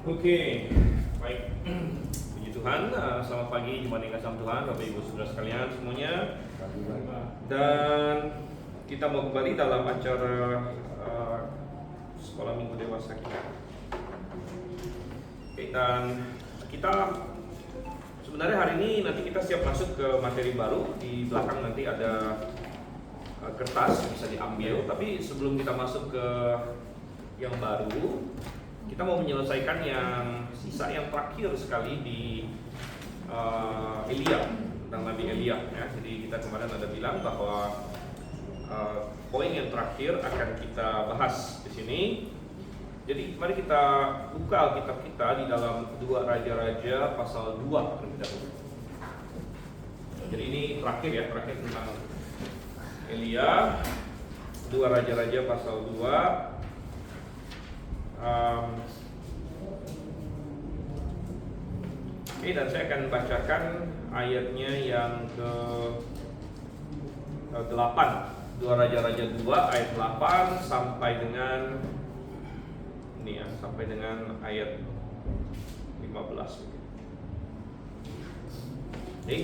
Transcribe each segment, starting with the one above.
Oke, baik. Puji Tuhan, selamat pagi, jemaat yang kasih Tuhan, Bapak Ibu Saudara sekalian semuanya. Dan kita mau kembali dalam acara sekolah minggu dewasa kita. Oke, dan kita sebenarnya hari ini nanti kita siap masuk ke materi baru. Di belakang nanti ada kertas bisa diambil. Tapi sebelum kita masuk ke yang baru, kita mau menyelesaikan yang sisa yang terakhir sekali di Elia, tentang Nabi Elia ya. Jadi kita kemarin ada bilang bahwa poin yang terakhir akan kita bahas di sini. Jadi mari kita buka Alkitab kita di dalam 2 Raja-Raja pasal 2 terlebih dahulu. Jadi ini terakhir tentang Elia, 2 Raja-Raja pasal 2. Dan saya akan bacakan ayatnya yang ke 8, 2 Raja-Raja 2 ayat 8 sampai dengan ini ya, sampai dengan ayat 15. Oke.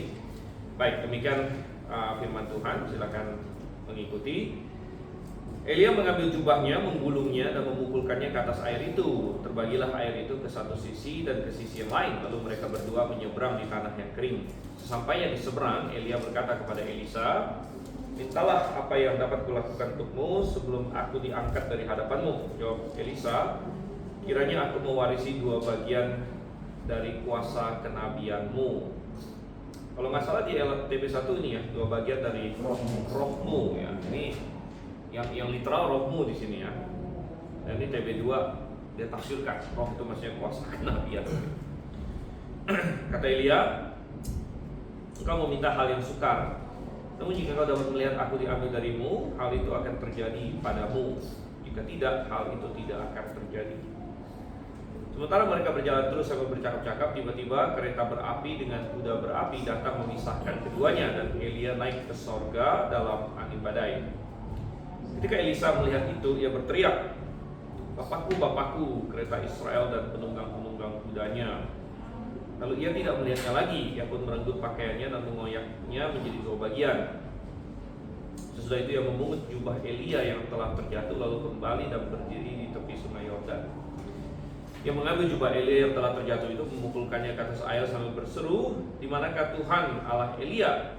Baik, demikian firman Tuhan, silakan mengikuti. Elia mengambil jubahnya, menggulungnya dan memukulkannya ke atas air itu. Terbagilah air itu ke satu sisi dan ke sisi yang lain. Lalu mereka berdua menyeberang di tanah yang kering. Sesampainya di seberang, Elia berkata kepada Elisa, "Mintalah apa yang dapat kulakukan untukmu sebelum aku diangkat dari hadapanmu." Jawab Elisa, "Kiranya aku mewarisi 2 bagian dari kuasa kenabianmu." Kalau nggak salah di TB1 ini ya, 2 bagian dari rohmu ya. Ini yang literal rohmu di sini ya. Dan ini TB2 dia tafsirkan roh itu maksudnya kuasa kenabian. Kata Elia, "Engkau meminta hal yang sukar. Namun jika kau dapat melihat aku diambil darimu, hal itu akan terjadi padamu. Jika tidak, hal itu tidak akan terjadi." Sementara mereka berjalan terus sambil bercakap-cakap, tiba-tiba kereta berapi dengan kuda berapi datang memisahkan keduanya, dan Elia naik ke sorga dalam angin badai. Ketika Elisa melihat itu, ia berteriak, "Bapakku, Bapakku, kereta Israel dan penunggang-penunggang kudanya." Lalu ia tidak melihatnya lagi. Ia pun merenggut pakaiannya dan mengoyaknya menjadi 2 bagian. Sesudah itu ia memungut jubah Elia yang telah terjatuh, lalu kembali dan berdiri di tepi sungai Yordan. Ia mengambil jubah Elia yang telah terjatuh itu, memukulkannya ke atas air sambil berseru, "Di manakah Tuhan Allah Elia?"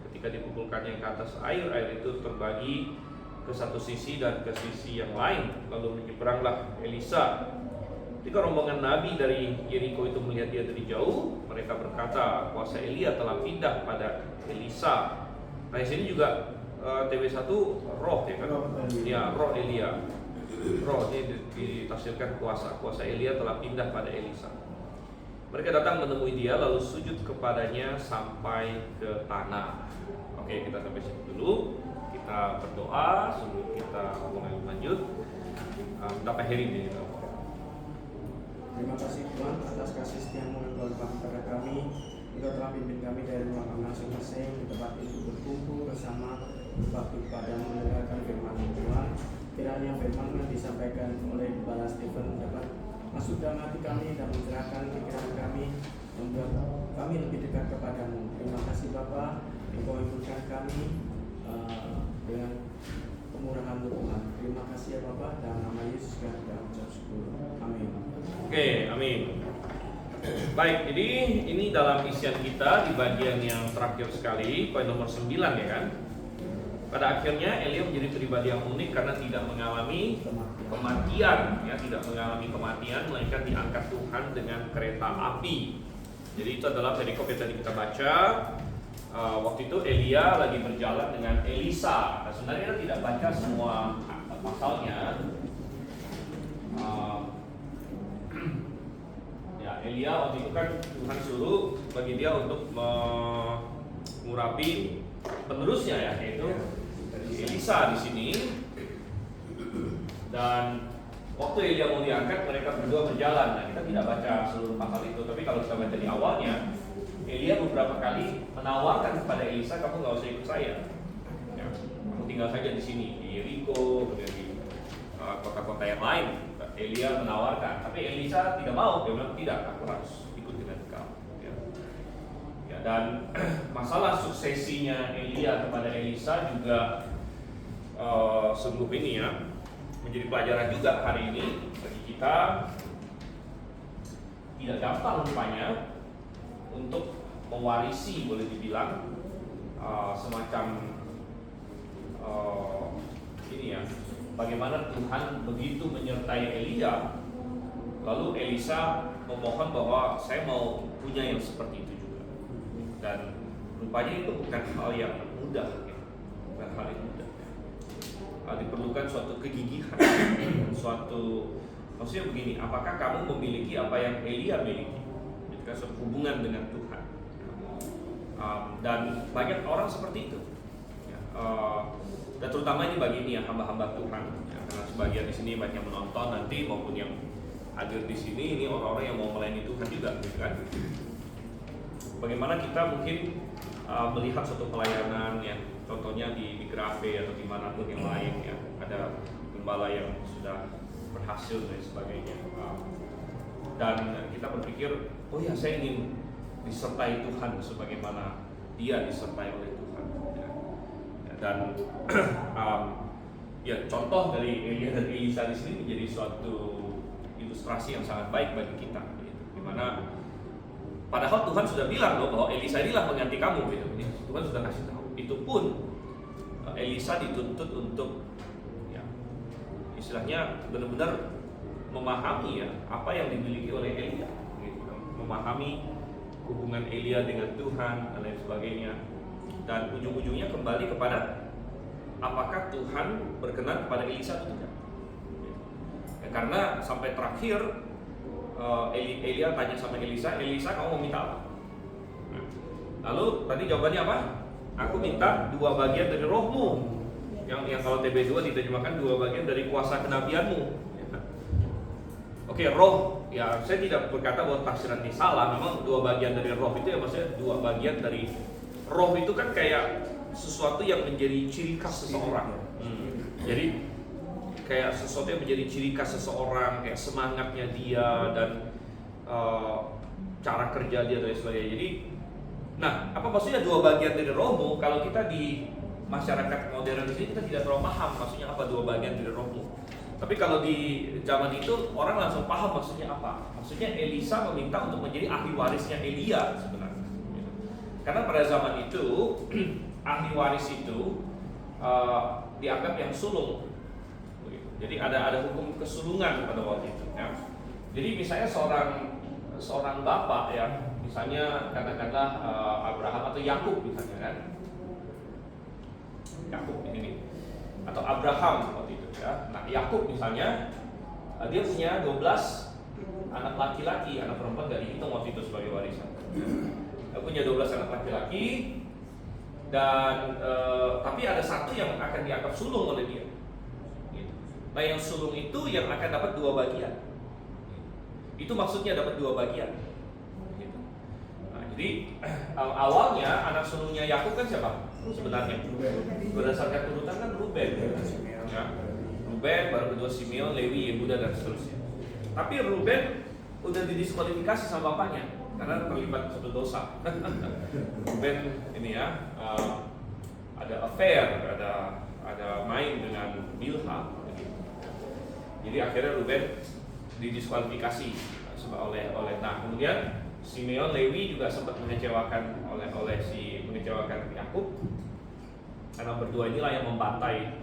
Ketika dipukulkannya ke atas air, air itu terbagi ke satu sisi dan ke sisi yang lain. Lalu menyeberanglah Elisa. Ketika rombongan nabi dari Yeriko itu melihat dia dari jauh, mereka berkata, "Kuasa Elia telah pindah pada Elisa." Nah, di sini juga TB1 roh ya kan? Ya, roh Elia. Roh ini ditafsirkan kuasa Elia telah pindah pada Elisa. Mereka datang menemui dia lalu sujud kepadanya sampai ke tanah. Oke, kita sampai sini dulu. Kita berdoa sebelum kita mulai lanjut. Bapak Heri ini. Terima kasih Tuhan atas kasih setiamu yang Kau limpahkan kepada kami. Engkau telah pimpin kami dari rumah kami masing-masing di tempat itu berkumpul bersama berbakti padamu mendengarkan firman Tuhan. Kiranya firman yang disampaikan oleh Kepala Stephen dapat masuk dalam hati kami dan mencerahkan pikiran kami, membuat kami lebih dekat kepadamu. Terima kasih Bapa, Engkau hiburkan kami dengan kemurahan-Mu Tuhan. Terima kasih ya Bapa, dalam nama Yesus kami ucap syukur. Amin. Oke, amin. Baik, jadi ini dalam isian kita di bagian yang terakhir sekali, poin nomor 9 ya kan. Pada akhirnya Elia menjadi pribadi yang unik karena tidak mengalami kematian, ya, tidak mengalami kematian, melainkan diangkat Tuhan dengan kereta api. Jadi itu adalah perikop yang tadi kita baca. Waktu itu Elia lagi berjalan dengan Elisa. Nah, sebenarnya kita tidak baca semua pasalnya. Ya, Elia waktu itu kan Tuhan suruh bagi dia untuk mengurapi penerusnya ya, yaitu Elisa di sini. Dan waktu Elia mau diangkat, mereka berdua berjalan. Nah, kita tidak baca seluruh pasal itu, tapi kalau kita baca di awalnya, Elia beberapa kali menawarkan kepada Elisa, "Kamu nggak usah ikut saya, ya, kamu tinggal saja di sini, di Yeriko, kemudian di kota-kota yang lain." Elia menawarkan, tapi Elisa tidak mau. Dia bilang tidak, aku harus ikut dengan kau. Ya, dan masalah suksesinya Elia kepada Elisa juga sebelum ini ya menjadi pelajaran juga hari ini bagi kita. Tidak gampang rupanya untuk mewarisi, boleh dibilang semacam ini ya, bagaimana Tuhan begitu menyertai Elia, lalu Elisa memohon bahwa saya mau punya yang seperti itu juga. Dan rupanya itu bukan hal yang mudah ya. Bukan hal yang mudah ya. Diperlukan suatu kegigihan, maksudnya begini, apakah kamu memiliki apa yang Elia miliki? Itu kan suatu hubungan dengan Tuhan. Dan banyak orang seperti itu ya. Dan terutama ini bagi ini ya, hamba-hamba Tuhan ya, karena sebagian di sini banyak yang menonton nanti maupun yang hadir di sini ini orang-orang yang mau melayani Tuhan juga gitu kan. Bagaimana kita mungkin melihat suatu pelayanan ya, contohnya di Grafe atau di manapun yang lain ya, ada gembala yang sudah berhasil dan sebagainya, dan kita berpikir, oh ya saya ingin disertai Tuhan sebagaimana dia disertai oleh Tuhan ya. Dan ya contoh dari Elia dan Elisa di sini menjadi suatu ilustrasi yang sangat baik bagi kita gitu. Dimana padahal Tuhan sudah bilang loh bahwa Elisa inilah pengganti kamu gitu. Tuhan sudah kasih tahu. Itu pun Elisa dituntut untuk ya, istilahnya benar-benar memahami ya apa yang dimiliki oleh Elia gitu. Memahami hubungan Elia dengan Tuhan dan lain sebagainya, dan ujung-ujungnya kembali kepada apakah Tuhan berkenan kepada Elisa atau tidak ya, karena sampai terakhir Elia tanya sama Elisa, kamu mau minta apa? Lalu tadi jawabannya apa? Aku minta 2 bagian dari rohmu, yang kalau TB2 diterjemahkan 2 bagian dari kuasa kenabianmu. Oke, roh, ya saya tidak berkata bahwa tafsiran ini salah. Memang 2 bagian dari roh itu ya maksudnya 2 bagian dari roh itu kan kayak sesuatu yang menjadi ciri khas seseorang. Jadi kayak sesuatu yang menjadi ciri khas seseorang, kayak semangatnya dia dan cara kerja dia dan sebagainya. Jadi, nah apa maksudnya 2 bagian dari rohmu? Kalau kita di masyarakat modern di sini kita tidak terlalu paham maksudnya apa 2 bagian dari rohmu. Tapi kalau di zaman itu orang langsung paham maksudnya apa. Maksudnya Elisa meminta untuk menjadi ahli warisnya Elia sebenarnya. Karena pada zaman itu ahli waris itu dianggap yang sulung. Jadi ada hukum kesulungan pada waktu itu. Ya. Jadi misalnya seorang bapak ya, misalnya katakanlah Abraham atau Yakub misalnya kan, Yakub ini atau Abraham waktu itu ya. Nah Yakub misalnya dia punya 12 anak laki-laki, anak perempuan gak dihitung waktu itu sebagai warisan. Dia punya 12 anak laki-laki dan tapi ada satu yang akan dianggap sulung oleh dia. Nah yang sulung itu yang akan dapat 2 bagian. Itu maksudnya dapat 2 bagian. Nah, jadi awalnya anak sulungnya Yakub kan siapa? Sebenarnya berdasarkan urutan kan Ruben. Ya. Ruben, baru kedua Simeon, Lewi, Yehuda dan seterusnya. Tapi Ruben udah didiskualifikasi sama bapaknya karena terlibat suatu dosa. Ruben ini ya ada affair, ada main dengan Bilha. Jadi akhirnya Ruben didiskualifikasi oleh nah kemudian Simeon, Lewi juga sempat mengecewakan mengecewakan Yakub karena berdua inilah yang membantai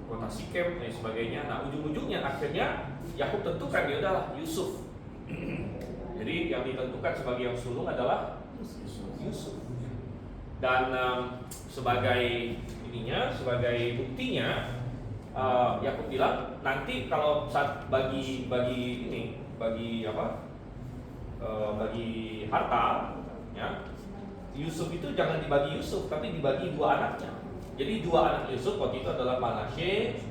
kota Sikem dan sebagainya. Nah ujung-ujungnya akhirnya Yakub tentukan ya udahlah Yusuf. Jadi yang ditentukan sebagai yang sulung adalah Yusuf. Dan sebagai buktinya Yakub bilang nanti kalau saat bagi harta ya, Yusuf itu jangan dibagi Yusuf tapi dibagi 2 anaknya. Jadi 2 anak Yusuf waktu itu adalah Manasye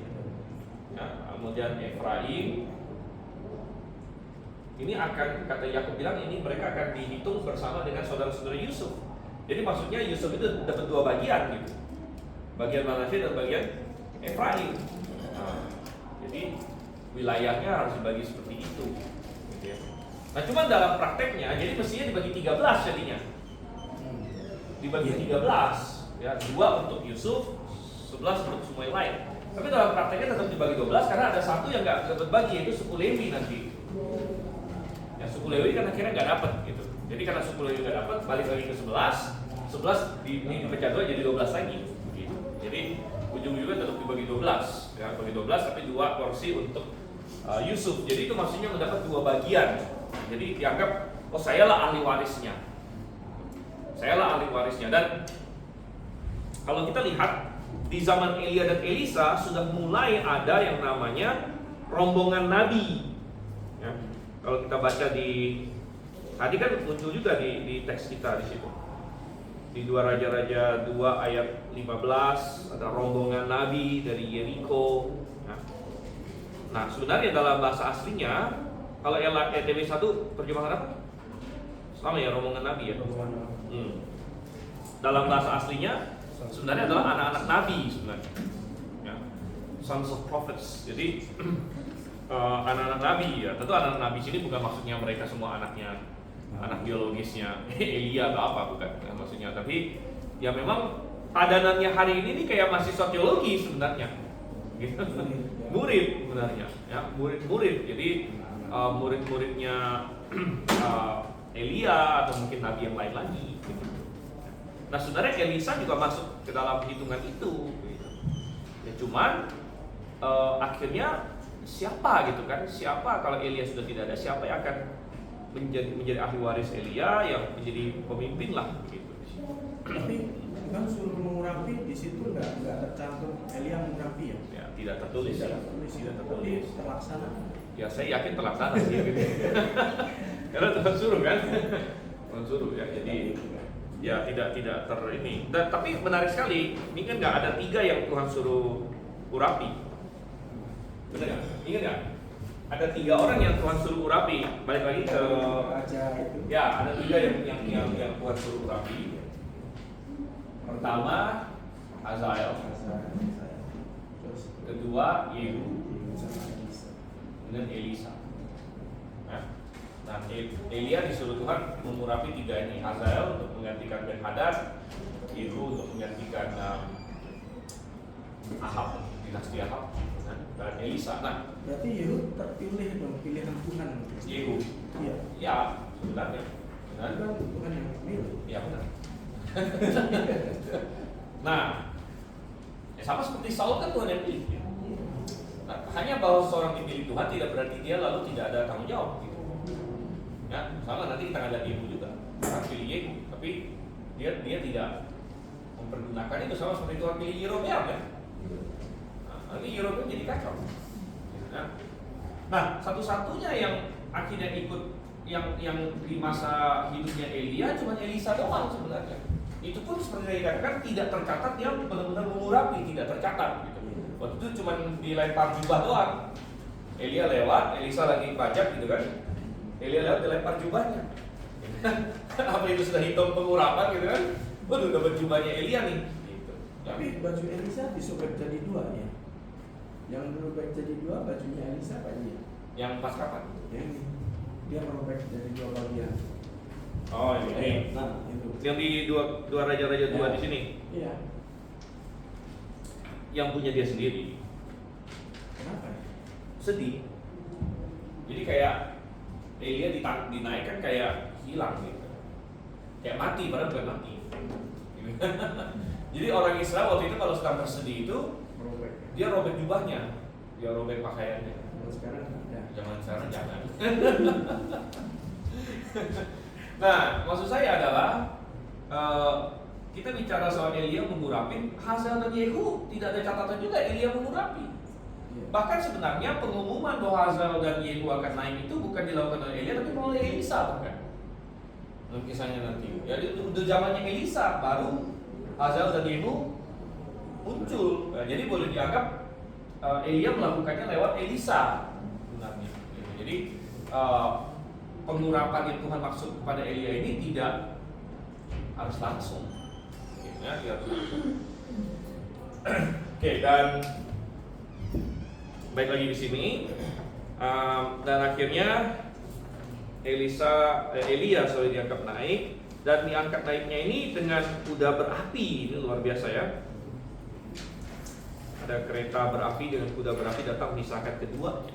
ya, kemudian Efraim. Ini akan, kata Yakub bilang, ini mereka akan dihitung bersama dengan saudara-saudara Yusuf. Jadi maksudnya Yusuf itu dapat 2 bagian gitu, bagian Manasye dan bagian Efraim. Nah, jadi wilayahnya harus dibagi seperti itu. Gitu ya. Nah, cuma dalam prakteknya, jadi mestinya dibagi 13 jadinya. Dibagi 13, ya, 2 untuk Yusuf, 11 untuk semua yang lain. Tapi dalam prakteknya tetap dibagi 12 karena ada satu yang nggak berbagi, yaitu suku Lewi nanti. Ya, suku Lewi kan akhirnya nggak dapat gitu. Jadi karena suku Lewi nggak dapat, balik lagi ke 11 ini dipecah 2 jadi 12 lagi. Gitu. Jadi ujung-ujungnya tetap dibagi 12, ya, bagi 12 tapi 2 porsi untuk Yusuf. Jadi itu maksudnya mendapat 2 bagian. Jadi dianggap, oh sayalah ahli warisnya. Sayalah ahli warisnya. Dan kalau kita lihat di zaman Elia dan Elisa sudah mulai ada yang namanya rombongan nabi. Ya, kalau kita baca tadi kan muncul juga di teks kita di situ. Di 2 Raja-Raja 2 ayat 15 ada rombongan nabi dari Yeriko. Nah, sebenarnya dalam bahasa aslinya kalau ETW 1 terjemahan apa? Sama ya, rombongan nabi ya. Dalam bahasa aslinya sebenarnya adalah anak-anak nabi sebenarnya, ya. Sons of prophets. Jadi anak-anak nabi ya. Tentu anak-anak nabi sini bukan maksudnya mereka semua anaknya, anak biologisnya Elia atau apa, bukan ya, maksudnya. Tapi ya memang padanannya hari ini nih kayak masih sosiologi sebenarnya, gitu. Murid sebenarnya, ya, murid-murid. Jadi murid-muridnya Elia atau mungkin nabi yang lain lagi. Gitu. Nah, sebenarnya Elisa juga masuk ke dalam hitungan itu. Ya, cuman akhirnya siapa gitu kan? Siapa kalau Elia sudah tidak ada? Siapa yang akan menjadi ahli waris Elia yang menjadi pemimpin lah? Gitu. Tapi kan suruh mengurapi di situ nggak tercantum Elia mengurapi ya? Ya, tidak tertulis. Tidak tertulis. Terlaksana. Ya, saya yakin terlaksana sih. Gitu. Karena Tuhan suruh kan? Tuhan suruh ya. Jadi ya tidak ini. Dan tapi menarik sekali, ini kan nggak ada 3 yang Tuhan suruh urapi. Benar nggak? Ingat nggak? Ada 3 orang yang Tuhan suruh urapi. Balik lagi ke Raja itu. ya, ada 3 yang Tuhan suruh urapi. Pertama Hazael, Terus kedua Yehu, dan Elisa. Nah, Elia disuruh Tuhan mengurapi 3 ini. Hazael untuk menggantikan Ben-Hadad, Yehu untuk menggantikan Ahab, dinasti Ahab, dan Elisa. Nah, berarti Yehu terpilih dong, pilihan Tuhan. Yehu, Iya. ya sebenarnya, benar. Kan Tuhan yang pilih. Ya benar. Nah, sama seperti Saul kan Tuhan yang pilih. Nah, hanya bahwa seorang dipilih Tuhan tidak berarti dia lalu tidak ada tanggung jawab. Gitu. Ya, sama nanti kita ada Yehu juga. Tuhan pilih Yehu, tapi dia tidak mempergunakan itu, sama seperti Tuhan pilih Yerobeam kan. Nah, nanti Yerobeam jadi kacau. Nah, satu-satunya yang akhirnya ikut yang di masa hidupnya Elia cuma Elisa doang sebenarnya. Itu pun seperti dikatakan tidak tercatat yang benar-benar mengurapi, tidak tercatat gitu. Waktu itu cuma dilempar jubah doang. Elia lewat, Elisa lagi pajak gitu kan. Elia lewat dilempar jubahnya. Apa itu sudah hitung pengurapan gitu kan? Waduh, dapat jubahnya Elia nih. Gitu. Tapi baju Elisa disobek jadi 2 ya. Yang berubah jadi 2 bajunya Elisa apa dia? Yang pas kapan? Yang dia merobek jadi 2 bagian. Oh, ini. Nah, itu. Yang di dua raja-raja 2 di sini. Iya. Yang punya dia sendiri. Kenapa? Sedih. Jadi kayak Elia dinaikkan kayak hilang gitu. Kayak mati, padahal bukan mati. Jadi orang Israel waktu itu kalau sedang bersedih itu Merobek. dia robek jubahnya, dia robek pakaiannya. Kalau sekarang ada. Zaman sekarang jangan. Nah, maksud saya adalah kita bicara soal Elia mengurapi, Hazael dan Yehu tidak ada catatan juga Elia mengurapi. Iya. Bahkan sebenarnya pengumuman bahwa Hazael dan Yehu akan naik itu bukan dilakukan oleh Elia, tapi oleh Elisa bahkan. Dalam kisahnya nanti. Ya, itu zamannya Elisa baru Hazael dan Yehu muncul. Nah, jadi boleh dianggap Elia melakukannya lewat Elisa sebenarnya. Jadi pengurapan yang Tuhan maksud kepada Elia ini tidak harus langsung. Ya, Oke, dan baik lagi di sini. Dan akhirnya Elia diangkat naik, dan diangkat naiknya ini dengan kuda berapi. Ini luar biasa ya. Ada kereta berapi dengan kuda berapi datang memisahkan kedua.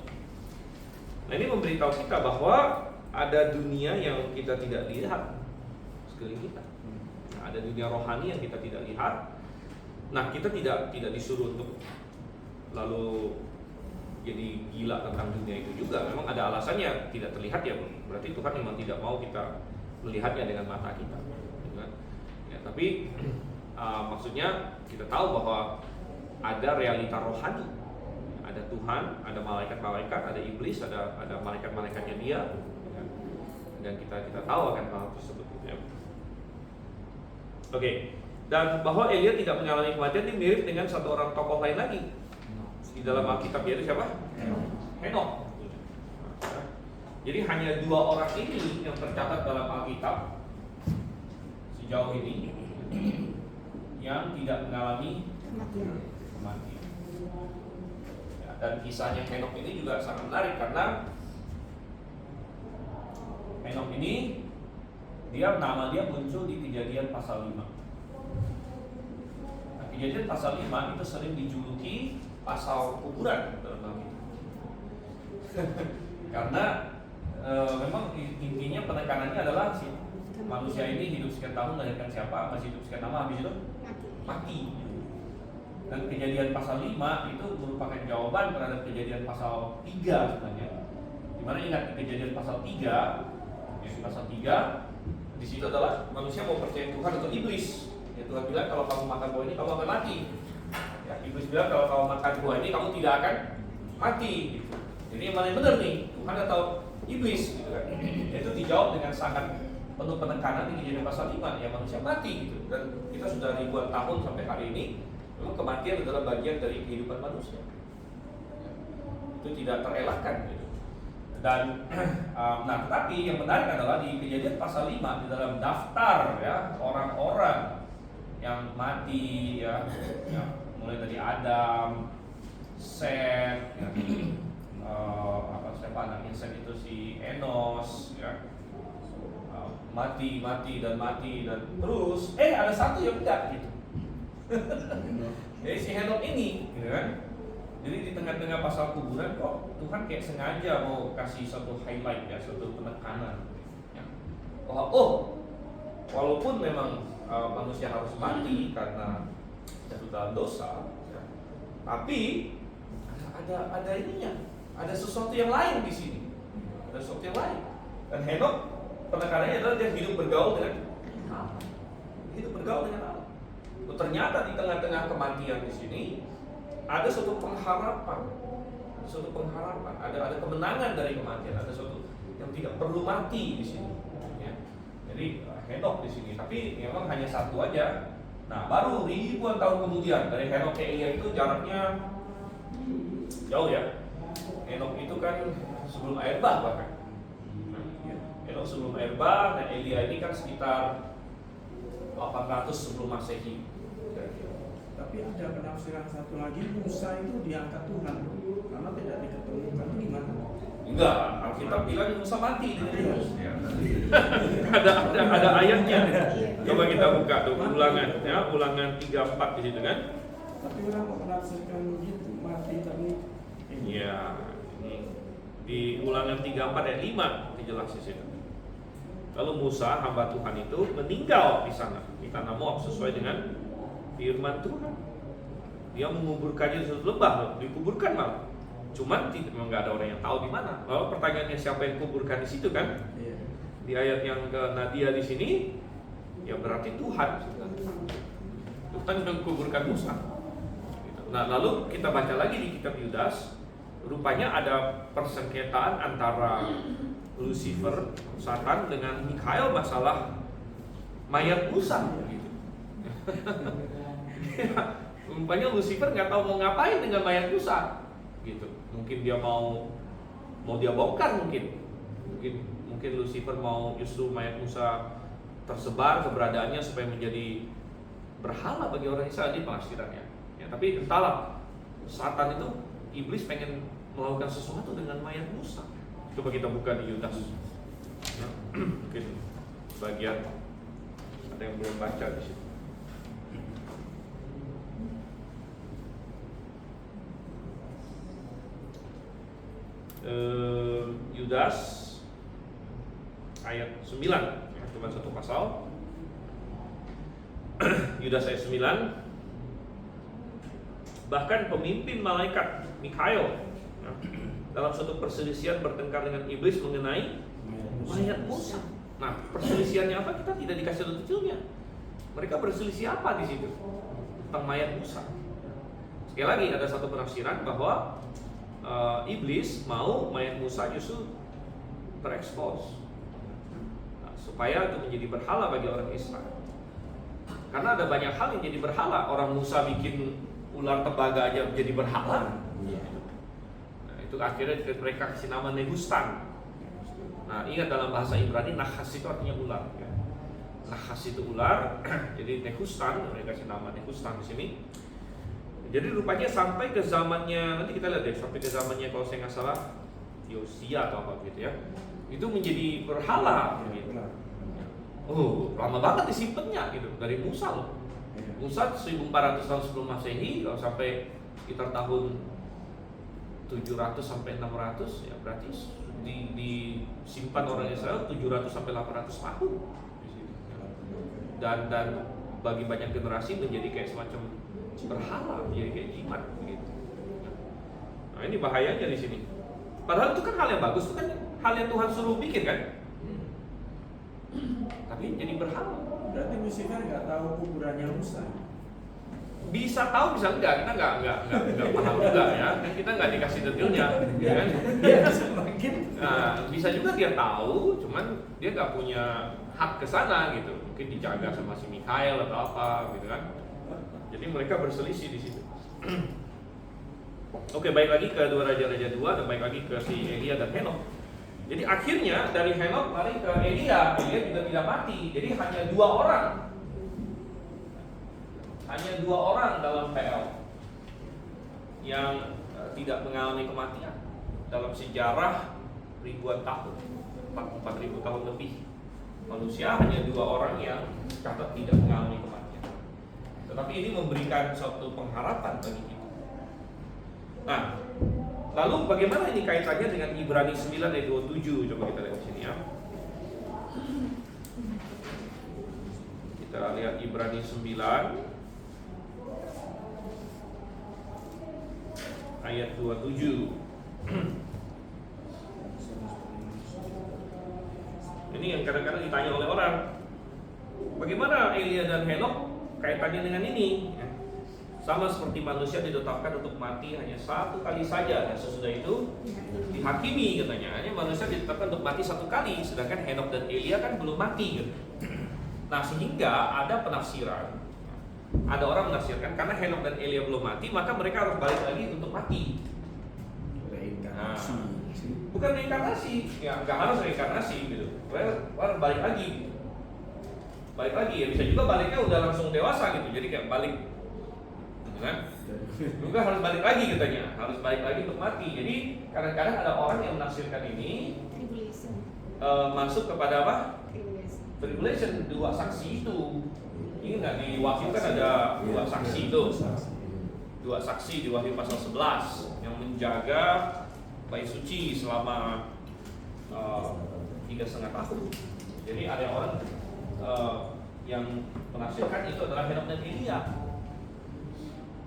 Nah, ini memberitahu kita bahwa ada dunia yang kita tidak lihat sekeliling kita. Nah, ada dunia rohani yang kita tidak lihat. Nah, kita tidak disuruh untuk lalu jadi gila tentang dunia itu juga. Memang ada alasannya, tidak terlihat ya. Berarti Tuhan memang tidak mau kita melihatnya dengan mata kita. Ya, tapi maksudnya kita tahu bahwa ada realita rohani. Ada Tuhan, ada malaikat-malaikat, ada iblis, ada malaikat-malaikatnya Dia. Ya. Dan kita tahu akan hal tersebut. Ya. Oke. Dan bahwa Elia tidak mengalami kematian ini mirip dengan satu orang tokoh lain lagi di dalam Alkitab, yaitu siapa? Henokh. Jadi hanya dua orang ini yang tercatat dalam Alkitab sejauh ini yang tidak mengalami kematian. Ya, dan kisahnya Henokh ini juga sangat menarik karena Henokh ini nama dia muncul di Kejadian pasal 5. Kejadian pasal 5 itu sering dijuluki pasal kuburan dalam Alkitab. Karena memang intinya penekanannya adalah manusia ini hidup sekian tahun melahirkan siapa, masih hidup sekian lama, habis itu mati. Dan Kejadian pasal 5 itu merupakan jawaban terhadap Kejadian pasal 3 sebenarnya. Dimana ingat Kejadian pasal 3, pasal 3 di situ adalah manusia mau percaya Tuhan atau iblis. Ya, Tuhan bilang kalau kamu makan buah ini kamu akan mati. Ya, iblis bilang kalau kamu makan buah ini kamu tidak akan mati. Gitu. Jadi yang mana yang benar nih, Tuhan atau iblis? Gitu kan? Itu dijawab dengan sangat penuh penekanan di Kejadian pasal 5, ya manusia mati gitu. Dan kita sudah ribuan tahun sampai hari ini, memang kematian adalah bagian dari kehidupan manusia. Ya, itu tidak terelakkan. Gitu. Dan nah, tetapi yang menarik adalah di Kejadian pasal 5 di dalam daftar ya orang-orang yang mati ya, mulai dari Adam, Set, ya, siapa anaknya Set itu si Enos, ya, mati dan terus ada satu yang enggak gitu. Jadi si Henokh ini, gitu kan? Jadi di tengah-tengah pasal kuburan kok Tuhan kayak sengaja mau kasih satu highlight ya, satu penekanan. Ya. Walaupun memang manusia harus mati karena jatuh dalam dosa, ya, tapi ada ininya, ada sesuatu yang lain di sini, ada sesuatu yang lain. Dan Henokh penekanannya adalah dia hidup bergaul dengan Allah. Ternyata di tengah-tengah kematian di sini ada suatu pengharapan, ada kemenangan dari kematian, ada suatu yang tidak perlu mati di sini. Ya. Jadi Henokh di sini, tapi memang hanya satu aja. Nah, baru ribuan tahun kemudian dari Henokh ke Elia itu jaraknya jauh ya. Henokh itu kan sebelum air bah bahkan. Henokh sebelum air bah, dan Elia ini kan sekitar 800 sebelum Masehi. Tapi ada penafsiran satu lagi, Musa itu diangkat Tuhan karena tidak diketemukan. Itu gimana? Enggak, Alkitab bilang Musa mati di Yesus. Ada ayatnya. Coba kita buka tuh Ulangan, ya, Ulangan 34 di situ kan. Tapi orang kok menafsirkan begitu, mati tapi Iya, ini di Ulangan 34 ayat 5 dijelas di situ. Lalu Musa hamba Tuhan itu meninggal di sana di tanah Moab sesuai dengan firman Tuhan. Dia menguburkannya di suatu lembah, dikuburkan malah. Cuman memang nggak ada orang yang tahu di mana. Lalu pertanyaannya siapa yang kuburkan di situ kan? iya. Di ayat yang ke Nadia di sini, ya berarti Tuhan. Tuhan yang kuburkan Musa. Nah, lalu kita baca lagi di kitab Yudas, rupanya ada persengketaan antara Lucifer, Satan dengan Mikhail masalah mayat Musa. Gitu. Rupanya Lucifer nggak tahu mau ngapain dengan mayat Musa. Gitu. Mungkin dia mau dia bongkar mungkin Lucifer mau justru mayat Musa tersebar keberadaannya supaya menjadi berhala bagi orang Israel di penafsirannya. Ya, tapi entahlah, Satan itu iblis pengen melakukan sesuatu dengan mayat Musa. Coba kita buka di Yudas. Ya, mungkin bagian ada yang belum baca di situ. Yudas ayat 9, ya, cuma satu pasal. Yudas ayat 9. Bahkan pemimpin malaikat Mikhail, ya, dalam suatu perselisihan bertengkar dengan iblis mengenai mayat Musa. Nah, perselisihannya apa? Kita tidak dikasih detailnya. Mereka berselisih apa di situ? Tentang mayat Musa. Sekali lagi ada satu penafsiran bahwa iblis mau mayat Musa justru terekspos, nah, supaya itu menjadi berhala bagi orang Israel. Karena ada banyak hal yang jadi berhala. Orang Musa bikin ular tembaga aja jadi berhala. Nah, itu akhirnya mereka kasih nama Nehustan. Nah, ingat dalam bahasa Ibrani nahas itu artinya ular. Ya. Nahas itu ular, jadi Nehustan, mereka kasih nama Nehustan di sini. Jadi rupanya sampai ke zamannya, nanti kita lihat deh, sampai ke zamannya kalau saya nggak salah Yosia atau apa gitu ya, itu menjadi berhala gitu. Oh, lama banget disimpannya gitu, dari Musa loh. Musa 1400 tahun sebelum Masehi, kalau sampai sekitar tahun 700 sampai 600, ya berarti disimpan orang Israel 700 sampai 800 tahun. Dan bagi banyak generasi menjadi kayak semacam berhala, menjadi kayak jimat begitu. Nah, ini bahayanya di sini. Padahal itu kan hal yang bagus, itu kan hal yang Tuhan suruh bikin kan. Tapi jadi berhala. Berarti Lucifer nggak tahu kuburannya Musa. Bisa tahu, bisa enggak, kita enggak paham juga ya. Kan kita enggak dikasih detailnya, ya kan? Nah, bisa juga dia tahu, cuman dia enggak punya hak ke sana gitu. Mungkin dijaga sama si Mikhail atau apa gitu kan. Jadi mereka berselisih di situ. Oke, baik lagi ke 2 Raja-Raja 2 dan baik lagi ke si Elia dan Henok. Jadi akhirnya dari Henok lari ke Elia. Elia juga tidak mati. Jadi hanya 2 orang. Hanya 2 orang dalam PL yang tidak mengalami kematian dalam sejarah ribuan tahun, 4.000 tahun lebih. Manusia hanya 2 orang yang catat tidak mengalami kematian. Tetapi ini memberikan suatu pengharapan bagi kita. Nah, lalu bagaimana ini kaitannya dengan Ibrani 9 ayat 27? Coba kita lihat di sini ya. Kita lihat Ibrani 9 ayat 27. Ini yang kadang-kadang ditanya oleh orang, bagaimana Elia dan Henok kaitannya dengan ini? Sama seperti manusia ditetapkan untuk mati hanya 1 kali saja, dan sesudah itu dihakimi katanya. Hanya manusia ditetapkan untuk mati 1 kali, sedangkan Henok dan Elia kan belum mati gitu. Nah, sehingga ada penafsiran. Ada orang menafsirkan karena Henok dan Elia belum mati, maka mereka harus balik lagi untuk mati. Reinkarnasi. Bukan reinkarnasi, ya nggak harus reinkarnasi gitu. Harus balik lagi. Balik lagi ya, bisa juga baliknya udah langsung dewasa gitu. Jadi kayak balik, gitu kan? Juga harus balik lagi katanya, harus balik lagi untuk mati. Jadi kadang-kadang ada orang yang menafsirkan ini masuk kepada apa? Tribulation, 2 saksi itu. Ini nggak di Wahyu kan ada 2 saksi itu. 2 saksi di Wahyu pasal 11 yang menjaga bayi suci selama 3,5 tahun. Jadi ada orang yang menafsirkan itu adalah Henok dan Elia.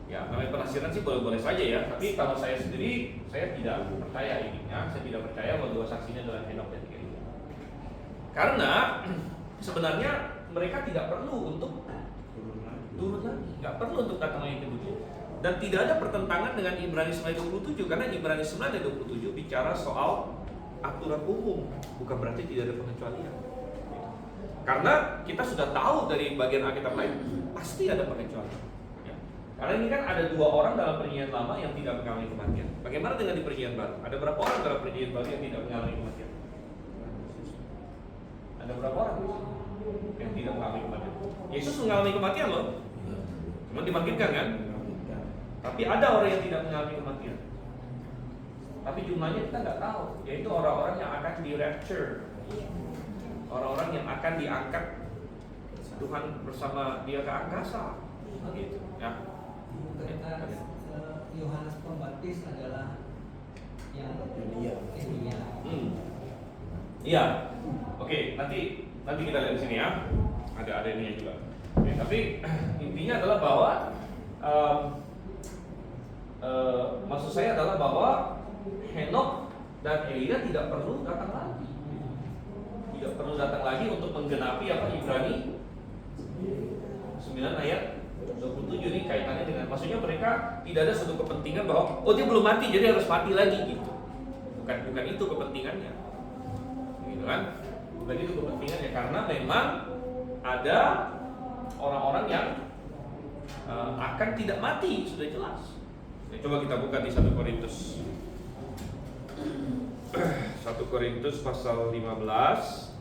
Ya, namanya penafsiran sih boleh-boleh saja ya. Tapi kalau saya sendiri, saya tidak percaya ini ya. Saya tidak percaya bahwa 2 saksinya adalah Henok dan Elia. Karena sebenarnya mereka tidak perlu untuk turun lagi, nggak perlu untuk datang lagi ke dunia. Dan tidak ada pertentangan dengan Ibrani 9 ayat 27, karena Ibrani 9 ayat 27 bicara soal aturan umum, bukan berarti tidak ada pengecualian. Karena kita sudah tahu dari bagian Alkitab lain, pasti ada pengecualian. Ya. Karena ini kan ada 2 orang dalam perjanjian lama yang tidak mengalami kematian. Bagaimana dengan di perjanjian baru? Ada berapa orang dalam perjanjian baru yang tidak mengalami kematian? Ada berapa orang yang tidak mengalami kematian? Yesus mengalami kematian loh, cuma dibangkitkan kan? Tapi ada orang yang tidak mengalami kematian. tapi jumlahnya kita nggak tahu, yaitu orang-orang yang akan di rapture, orang-orang yang akan diangkat Tuhan bersama dia ke angkasa, gitu ya. Yohanes Pembaptis adalah yang Elia. Iya, oke, nanti kita lihat di sini ya, ada ininya juga. Oke, tapi intinya adalah bahwa maksud saya adalah bahwa Henokh dan Elia tidak perlu datang lagi, untuk menggenapi apa Ibrani 9 ayat 27 ini kaitannya dengan, maksudnya mereka tidak ada suatu kepentingan bahwa dia belum mati jadi harus mati lagi gitu. Bukan itu kepentingannya. Gitu kan? Bukan itu kepentingannya, karena memang ada orang-orang yang akan tidak mati, sudah jelas. Coba kita buka di 1 Korintus 1 Korintus pasal 15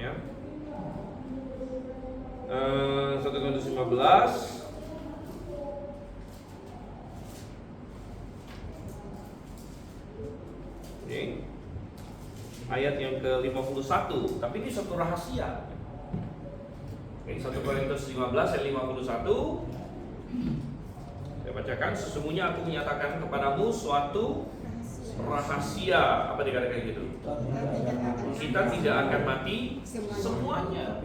ya. 1 Korintus 15 ini ayat yang ke-51, tapi ini satu rahasia. Oke, 1 Korintus 15 ayat 51. Saya bacakan, sesungguhnya aku menyatakan kepadamu suatu rahasia. Apa dikatakan gitu? Kita tidak akan mati semuanya.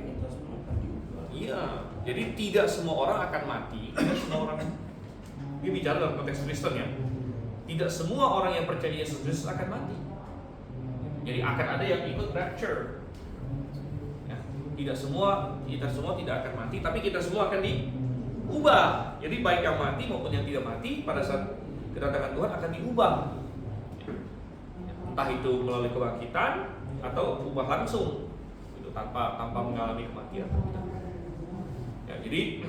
Iya, jadi tidak semua orang akan mati. Tidak semua orang. Ini bicara dalam konteks Kristen ya. Tidak semua orang yang percaya Yesus Kristus akan mati. Jadi akan ada yang ikut rapture. Ya, kita semua tidak akan mati, tapi kita semua akan diubah. Jadi baik yang mati maupun yang tidak mati pada saat kedatangan Tuhan akan diubah. Entah itu melalui kebangkitan atau ubah langsung, itu tanpa mengalami kematian. Ya, jadi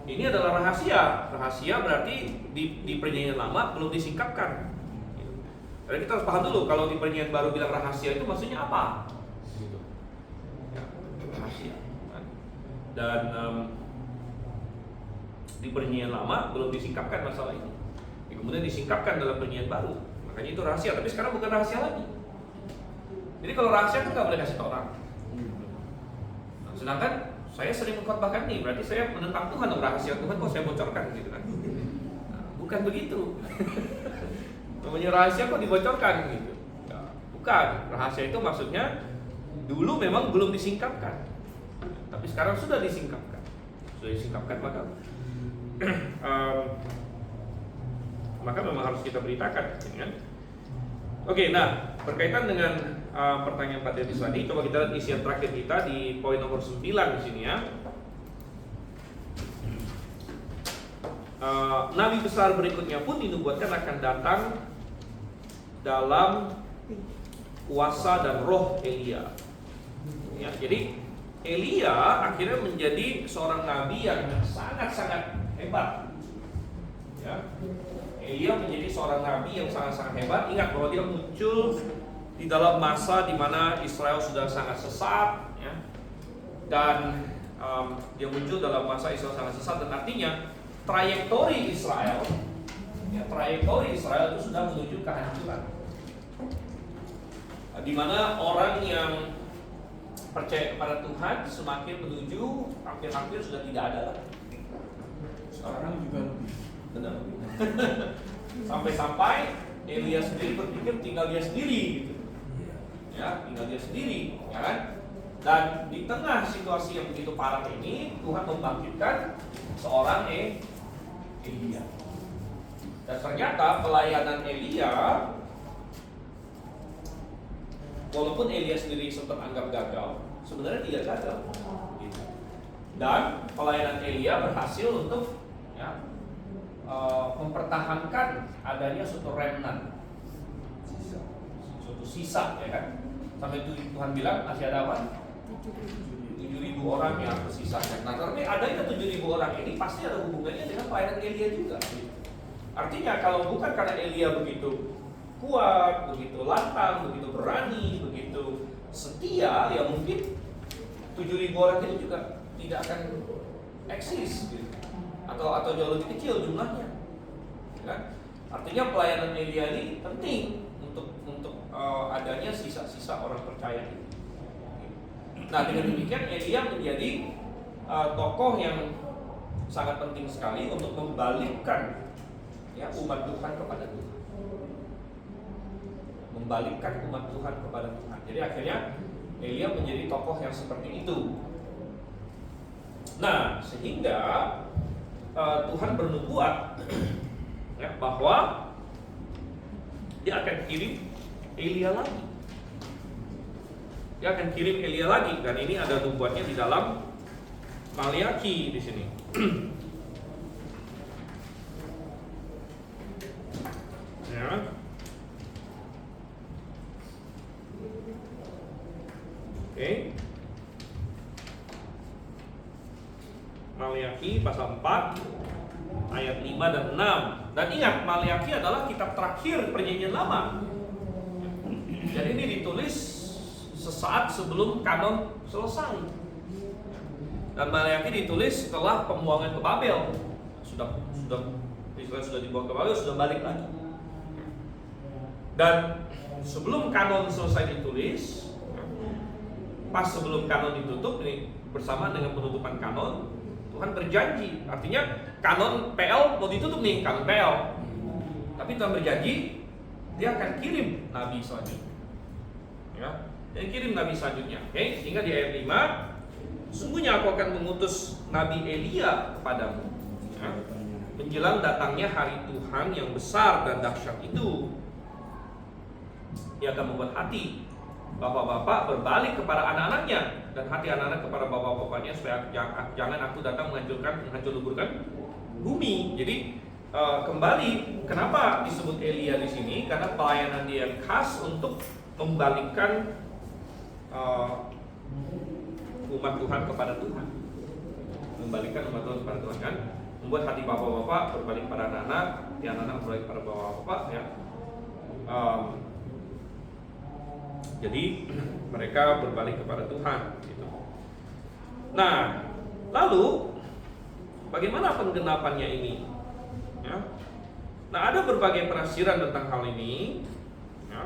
ini adalah rahasia. Rahasia berarti di perjanjian lama belum disingkapkan. Jadi kita harus paham dulu, kalau di perjanjian baru bilang rahasia itu maksudnya apa? Gitu. Ya, rahasia. Dan di perjanjian lama belum disingkapkan masalah ini. Kemudian disingkapkan dalam perjanjian baru. Makanya itu rahasia, tapi sekarang bukan rahasia lagi. Jadi kalau rahasia kan nggak boleh kasih tau orang. Nah, sedangkan saya sering mengkhotbahkan nih, berarti saya menentang Tuhan, rahasia Tuhan kok saya bocorkan gitu kan? Nah, bukan begitu. Namanya rahasia kok dibocorkan gitu? Nah, bukan. Rahasia itu maksudnya dulu memang belum disingkapkan, tapi sekarang sudah disingkapkan. Maka memang harus kita beritakan, kan? Oke, nah berkaitan dengan pertanyaan Pak Dedis tadi, coba kita lihat isian terakhir kita di poin nomor 9 di sini ya. Nabi besar berikutnya pun dinubuatkan akan datang dalam kuasa dan roh Elia. Ya, jadi Elia akhirnya menjadi seorang nabi yang sangat-sangat hebat. Ya. Elia menjadi seorang nabi yang sangat-sangat hebat. Ingat bahwa dia muncul di dalam masa di mana Israel sudah sangat sesat, ya. Dan dia muncul dalam masa Israel sangat sesat, dan artinya trayektori Israel itu sudah menuju kehancuran. Di mana orang yang percaya kepada Tuhan semakin menuju hampir-hampir sudah tidak ada lagi. Sekarang juga lebih. Benar. Sampai-sampai Elia sendiri berpikir tinggal dia sendiri gitu. Ya, tinggal dia sendiri, ya kan? Dan di tengah situasi yang begitu parah ini, Tuhan membangkitkan seorang Elia. Dan ternyata pelayanan Elia, walaupun Elia sendiri sempat anggap gagal, sebenarnya tidak gagal. Gitu. Dan pelayanan Elia berhasil untuk mempertahankan adanya suatu remnant, suatu sisa, ya kan? Sampai itu Tuhan bilang masih ada apa? 7.000 orang yang tersisa. Nah, karena adanya 7.000 orang ini pasti ada hubungannya dengan pelayanan Elia juga. Artinya kalau bukan karena Elia begitu kuat, begitu lantang, begitu berani, begitu setia, ya mungkin 7.000 orang itu juga tidak akan eksis gitu. atau jauh lebih kecil jumlahnya. Ya. Artinya pelayanan Elia ini penting untuk adanya sisa-sisa orang percaya ini. Nah, dengan demikian Elia menjadi tokoh yang sangat penting sekali untuk membalikkan ya umat Tuhan kepada Tuhan. Membalikkan umat Tuhan kepada Tuhan. Jadi akhirnya Elia menjadi tokoh yang seperti itu. Nah, sehingga Tuhan bernubuat ya, bahwa dia akan kirim Elia lagi. Dia akan kirim Elia lagi, dan ini ada nubuatnya di dalam Maliaki di sini. Ya. Oke. Maliaki pasal 4 ayat 5 dan 6. Dan ingat, Maliaki adalah kitab terakhir Perjanjian Lama. Jadi ini ditulis sesaat sebelum kanon selesai. Dan Maliaki ditulis setelah pembuangan ke Babel. Israel sudah dibuang ke Babel, sudah balik lagi. Dan sebelum kanon selesai ditulis, pas sebelum kanon ditutup, ini bersama dengan penutupan kanon, Tuhan berjanji. Artinya kanon PL mau ditutup nih, kanon PL. Tapi Tuhan berjanji dia akan kirim nabi selanjutnya. Ya, dia kirim nabi selanjutnya. Oke, sehingga di ayat 5, sungguhnya aku akan mengutus Nabi Elia kepadamu. Ya, menjelang datangnya hari Tuhan yang besar dan dahsyat itu. Ia akan membuat hati bapak-bapak berbalik kepada anak-anaknya, dan hati anak-anak kepada bapak-bapaknya, supaya jangan aku datang menghancur-leburkan bumi. Jadi kembali, kenapa disebut Elia di sini? Karena pelayanan dia khas untuk membalikkan umat Tuhan kepada Tuhan, membalikkan umat Tuhan kepada Tuhan, kan? Membuat hati bapak-bapak berbalik pada anak-anak, hati anak-anak berbalik pada bapak-bapak, ya. Jadi mereka berbalik kepada Tuhan gitu. Nah, lalu bagaimana penggenapannya ini? Ya. Nah, ada berbagai penafsiran tentang hal ini. Ya.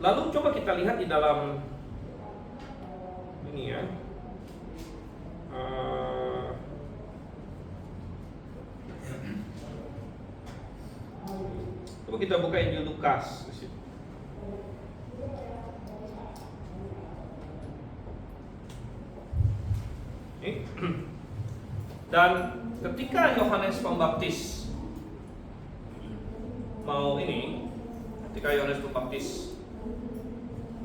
Lalu coba kita lihat di dalam ini ya. Coba kita buka Injil Lukas di situ. Dan ketika Yohanes Pembaptis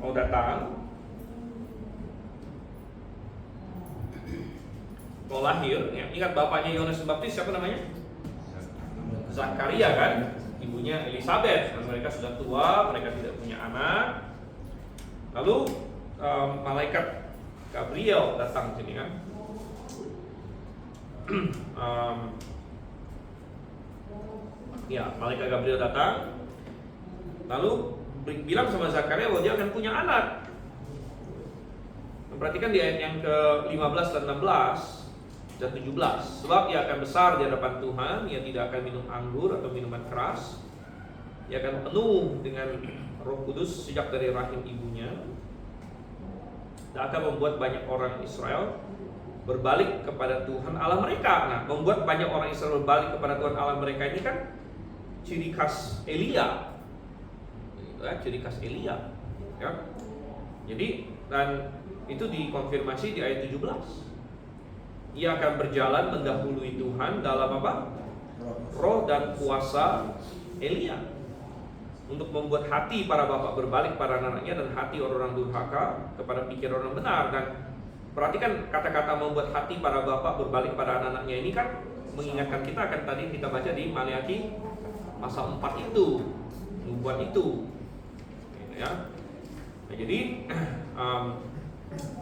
mau datang, mau lahir, ya, ingat bapaknya Yohanes Pembaptis siapa namanya? Zakaria, kan? Ibunya Elizabeth, dan mereka sudah tua, mereka tidak punya anak. Lalu malaikat Gabriel datang sini, kan? Ya, malaikat Gabriel datang, lalu bilang sama Zakaria bahwa dia akan punya anak. Perhatikan di ayat yang ke-15 dan 16 dan 17. Sebab ia akan besar di hadapan Tuhan, ia tidak akan minum anggur atau minuman keras. Ia akan penuh dengan Roh Kudus sejak dari rahim ibunya, dan akan membuat banyak orang Israel berbalik kepada Tuhan Allah mereka. Nah, membuat banyak orang Israel berbalik kepada Tuhan Allah mereka ini kan ciri khas Elia. Ciri khas Elia. Ya. Jadi, dan itu dikonfirmasi di ayat 17. Ia akan berjalan mendahului Tuhan dalam apa? Roh dan kuasa Elia, untuk membuat hati para bapak berbalik pada anak-anaknya, dan hati orang-orang durhaka kepada pikiran orang benar. Dan perhatikan kata-kata membuat hati para bapak berbalik pada anak-anaknya ini kan mengingatkan kita akan tadi kita baca di Maliaki pasal 4 itu, membuat itu, ya. Nah, jadi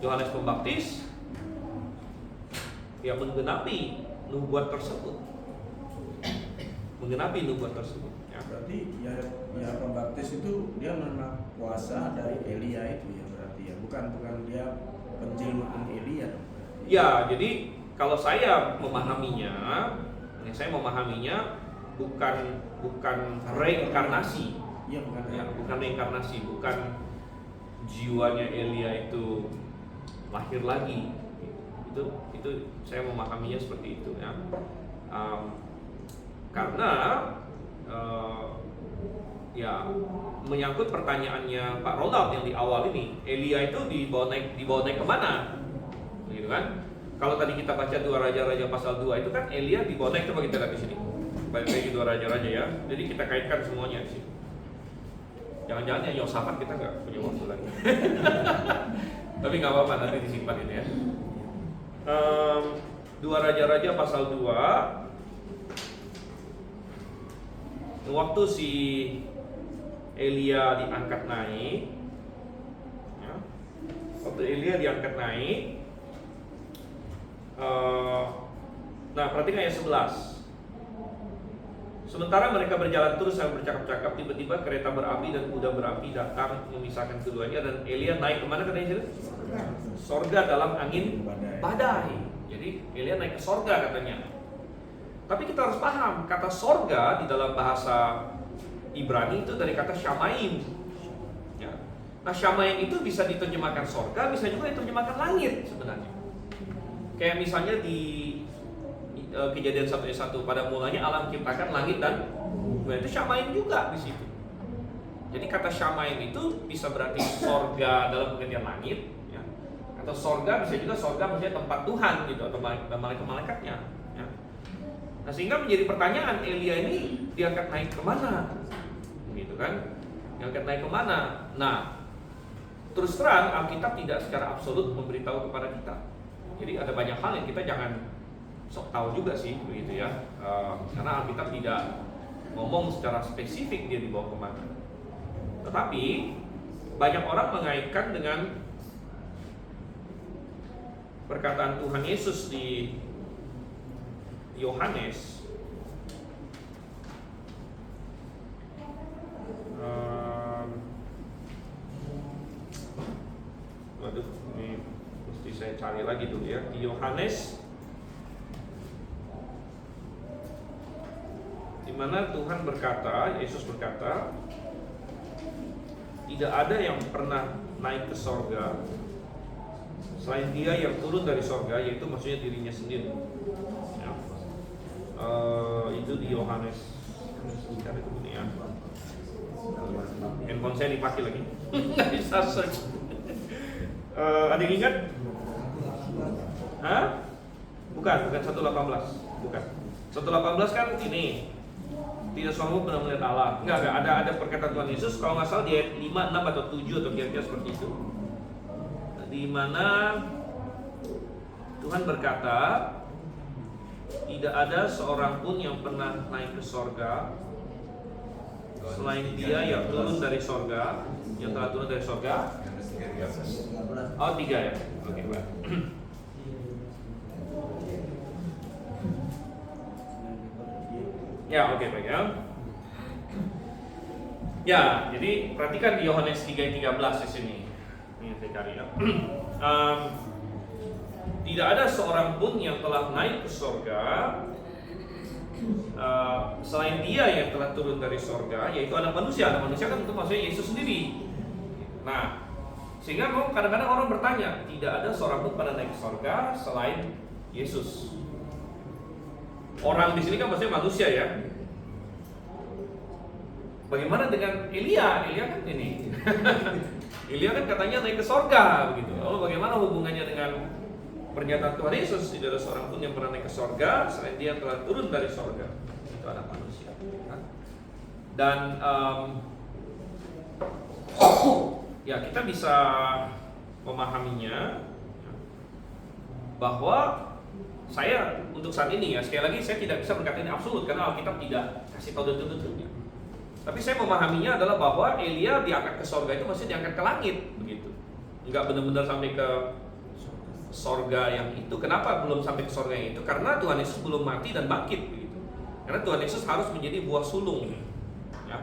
Yohanes Pembaptis yang menggenapi nubuat tersebut, ya. Berarti ya Pembaptis itu dia menerima kuasa dari Elia itu ya, berarti ya, bukan dia penjelmaan Elia dong, berarti. Ya, jadi kalau saya memahaminya bukan reinkarnasi. Iya, bukan. Ya, bukan reinkarnasi, bukan jiwanya Elia itu lahir lagi. Itu saya memahaminya seperti itu ya. Karena ya menyangkut pertanyaannya Pak Ronald yang di awal ini, Elia itu dibawa naik kemana? Gitu kan? Kalau tadi kita baca 2 Raja-Raja pasal 2 itu kan Elia dibawa naik, coba kita lihat di sini. Balik lagi 2 Raja-Raja ya. Jadi kita kaitkan semuanya di sini. Jangan-jangan ya Yosafat kita nggak punya waktu lagi. Tapi nggak apa-apa, nanti disimpan ini ya. 2 Raja-Raja pasal 2. Waktu si Elia diangkat naik ya, nah perhatikan ayat 11. Sementara mereka berjalan terus sambil bercakap-cakap, tiba-tiba kereta berapi dan kuda berapi datang memisahkan keduanya, dan Elia naik kemana katanya? Sorga dalam angin badai. Jadi Elia naik ke sorga katanya. Tapi kita harus paham, kata sorga di dalam bahasa Ibrani itu dari kata syamaim ya. Nah syamaim itu bisa diterjemahkan sorga, bisa juga diterjemahkan langit sebenarnya. Kayak misalnya di Kejadian 1:1, pada mulanya Allah menciptakan langit dan bumi, itu syamaim juga di situ. Jadi kata syamaim itu bisa berarti sorga dalam pengertian langit ya. Atau sorga bisa juga sorga maksudnya tempat Tuhan gitu, atau malaikat-malaikatnya ya. Nah sehingga menjadi pertanyaan, Elia ini diangkat naik kemana? Gitu kan? Diangkat naik kemana? Nah, terus terang Alkitab tidak secara absolut memberitahu kepada kita. Jadi ada banyak hal yang kita jangan sok tahu juga sih, begitu ya. Karena Alkitab tidak ngomong secara spesifik dia dibawa kemana. Tetapi banyak orang mengaitkan dengan perkataan Tuhan Yesus di Yohanes waduh, ini mesti saya cari lagi dulu ya. Di Yohanes, di mana Tuhan berkata, Yesus berkata, tidak ada yang pernah naik ke sorga selain Dia yang turun dari sorga, yaitu maksudnya dirinya sendiri ya. Itu di Yohanes, sebentar itu ya. Handphone saya dipakai lagi, nggak bisa search. Ada yang ingat? Hah? Bukan 1:18. Bukan. 1:18 kan ini. Tidak semua pernah melihat Allah. Enggak, ada perkataan Tuhan Yesus kalau nggak salah di ayat 5, 6 atau 7 atau kira-kira seperti itu. Di mana Tuhan berkata, tidak ada seorang pun yang pernah naik ke sorga selain Dia yang turun dari sorga, yang telah turun dari sorga. Oh 3 ya. Oke, Pak. Ya, oke, baik ya. Ya, jadi perhatikan di Yohanes 3:13 di sini. Ini saya cari ya. Tidak ada seorang pun yang telah naik ke sorga selain Dia yang telah turun dari sorga, yaitu anak manusia. Anak manusia kan itu maksudnya Yesus sendiri. Nah, sehingga kadang-kadang orang bertanya, tidak ada seorang pun pada naik ke sorga selain Yesus. Orang di sini kan maksudnya manusia ya. Bagaimana dengan Elia? Elia kan ini. Elia kan katanya naik ke sorga begitu. Lalu bagaimana hubungannya dengan pernyataan Tuhan Yesus? Tidak ada seorang pun yang pernah naik ke sorga selain Dia telah turun dari sorga. Itu anak manusia. Dan ya kita bisa memahaminya bahwa saya untuk saat ini ya, sekali lagi saya tidak bisa berkata ini absolut karena Alkitab tidak kasih tahu detil-detilnya. Tapi saya memahaminya adalah bahwa Elia diangkat ke sorga itu masih diangkat ke langit begitu. Enggak benar-benar sampai ke sorga yang itu. Kenapa belum sampai ke sorga yang itu? Karena Tuhan Yesus belum mati dan bangkit begitu. Karena Tuhan Yesus harus menjadi buah sulung ya.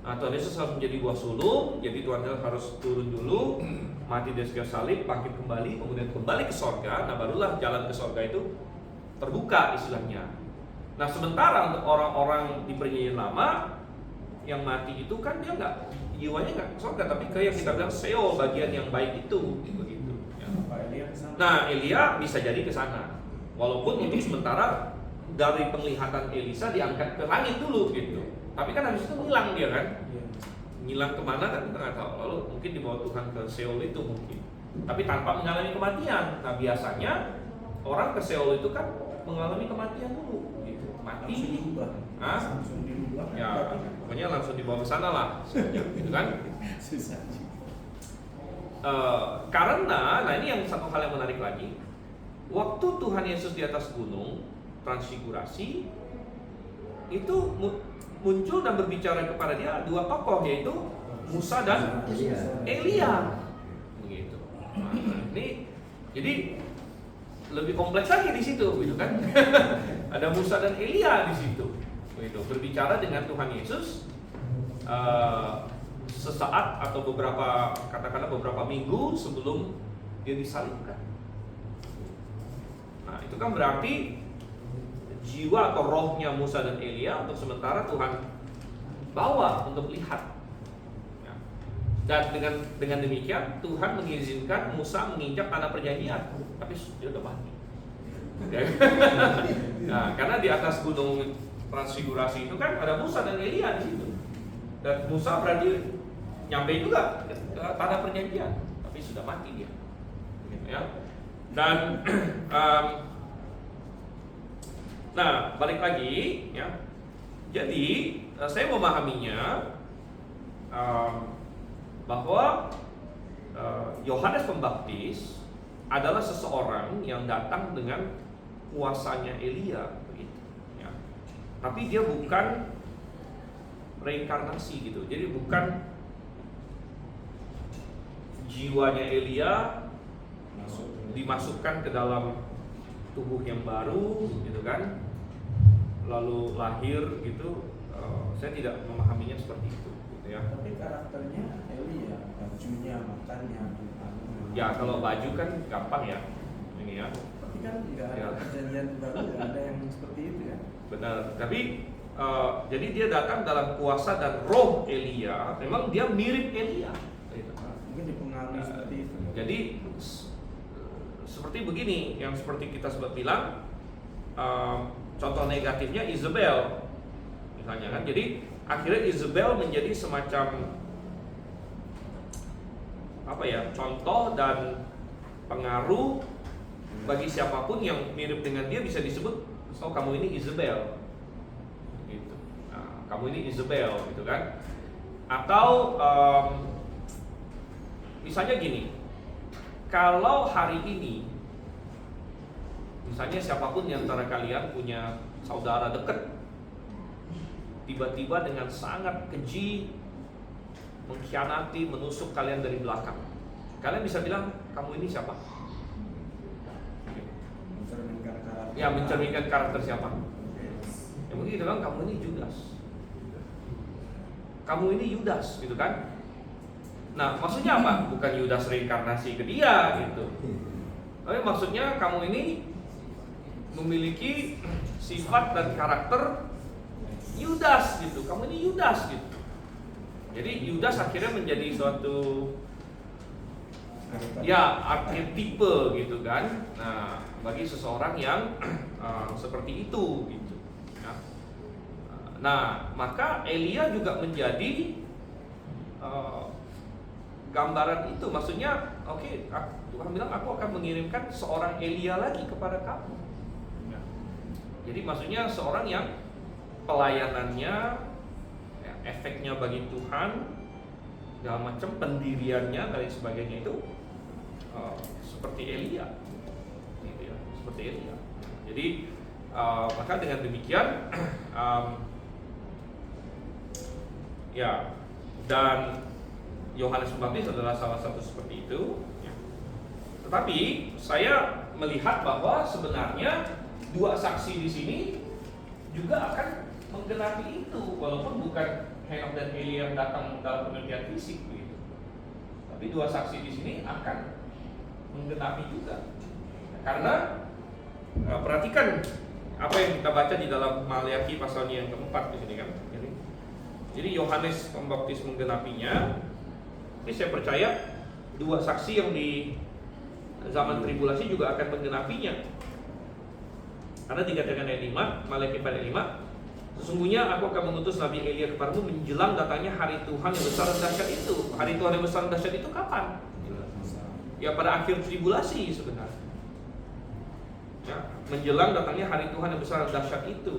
Nah, Tuhan Yesus harus menjadi buah sulung, jadi Tuhan Yesus harus turun dulu, mati di kayu salib, bangkit kembali, kemudian kembali ke sorga. Nah, barulah jalan ke sorga itu terbuka istilahnya. Nah, sementara untuk orang-orang di Perjanjian Lama yang mati itu kan dia nggak, jiwanya nggak ke sorga, tapi ke yang kita bilang Seol, bagian yang baik itu, begitu. Ya. Nah, Elia bisa jadi ke sana, walaupun untuk sementara dari penglihatan Elisa diangkat ke langit dulu gitu. Tapi kan habis itu hilang dia kan, hilang kemana kan kita nggak tahu. Lalu mungkin dibawa Tuhan ke Seol itu mungkin, tapi tanpa mengalami kematian. Nah, biasanya orang ke Seol itu kan mengalami kematian dulu, gitu. Mati, langsung dirubah. ya, pokoknya langsung dibawa ke sana lah, gitu kan? Susah. Karena, nah ini yang satu hal yang menarik lagi, waktu Tuhan Yesus di atas gunung transfigurasi itu muncul dan berbicara kepada dia dua tokoh, yaitu Musa dan Elia. Begitu. Nah, ini jadi lebih kompleks lagi di situ, gitu kan? Ada Musa dan Elia di situ, begitu. Berbicara dengan Tuhan Yesus sesaat atau katakanlah beberapa minggu sebelum dia disalibkan. Nah, itu kan berarti jiwa atau rohnya Musa dan Elia untuk sementara Tuhan bawa untuk lihat. Ya. Dan dengan demikian Tuhan mengizinkan Musa menginjak tanah perjanjian, tapi dia udah mati. Nah, karena di atas gunung transfigurasi itu kan ada Musa dan Elia di situ. Dan Musa berarti nyampe juga ke tanah perjanjian, tapi sudah mati dia. Gitu ya. Dan nah, balik lagi ya. Jadi saya memahaminya bahwa Yohanes Pembaptis adalah seseorang yang datang dengan kuasanya Elia, begitu. Ya. Tapi dia bukan reinkarnasi gitu. Jadi bukan jiwanya Elia dimasukkan ke dalam tubuh yang baru, gitu kan? Lalu lahir gitu. Saya tidak memahaminya seperti itu, gitu ya. Tapi karakternya Elia, bajunya, makannya, Ya kalau baju kan gampang ya, ini ya. Tapi kan nggak ada Ya. perjanjian baru, nggak ada yang seperti itu ya. Benar. Tapi jadi dia datang dalam kuasa dan roh Elia. Memang dia mirip Elia. Gitu. Mungkin dipengaruhi seperti itu. Jadi seperti begini, yang seperti kita sempat bilang, contoh negatifnya Isabel, misalnya kan. Jadi akhirnya Isabel menjadi semacam apa ya, contoh dan pengaruh bagi siapapun yang mirip dengan dia bisa disebut, so kamu ini Isabel, gitu. Nah, kamu ini Isabel, gitu kan? Atau misalnya gini, kalau hari ini misalnya siapapun di antara kalian punya saudara dekat, tiba-tiba dengan sangat keji mengkhianati, menusuk kalian dari belakang, kalian bisa bilang kamu ini siapa? Mencerminkan karakter. Ya, mencerminkan karakter siapa? Ya mungkin kita bilang kamu ini Judas. Kamu ini Yudas, gitu kan? Nah, maksudnya apa? Bukan Yudas reinkarnasi ke dia, gitu. Tapi maksudnya kamu ini memiliki sifat dan karakter Yudas, gitu. Kamu ini Yudas, gitu. Jadi Yudas akhirnya menjadi suatu ya archetype, gitu kan. Nah, bagi seseorang yang seperti itu, gitu. Ya. Nah, maka Elia juga menjadi gambaran itu. Maksudnya, oke, Tuhan bilang aku akan mengirimkan seorang Elia lagi kepada kamu. Ya. Jadi maksudnya seorang yang pelayanannya, ya, efeknya bagi Tuhan, segala macam pendiriannya dan sebagainya itu seperti Elia, gitu ya, seperti Elia. Jadi maka dengan demikian ya, dan Yohanes Pembaptis adalah salah satu seperti itu. Ya. Tetapi saya melihat bahwa sebenarnya dua saksi di sini juga akan menggenapi itu, walaupun bukan Henokh dan Elia yang datang dalam pengertian fisik begitu. Tapi dua saksi di sini akan menggenapi juga. Karena perhatikan apa yang kita baca di dalam Maleakhi pasal yang keempat di sini kan. Jadi Yohanes Pembaptis menggenapinya. Ini saya percaya dua saksi yang di zaman tribulasi juga akan menggenapinya. Karena dikatakan ayat 5, Maleakhi pada 5, sesungguhnya aku akan mengutus Nabi Elia kepadamu menjelang datangnya hari Tuhan yang besar dan dahsyat itu. Hari Tuhan yang besar dan dahsyat itu kapan? Ya pada akhir tribulasi sebenarnya. Ya, menjelang datangnya hari Tuhan yang besar dan dahsyat itu.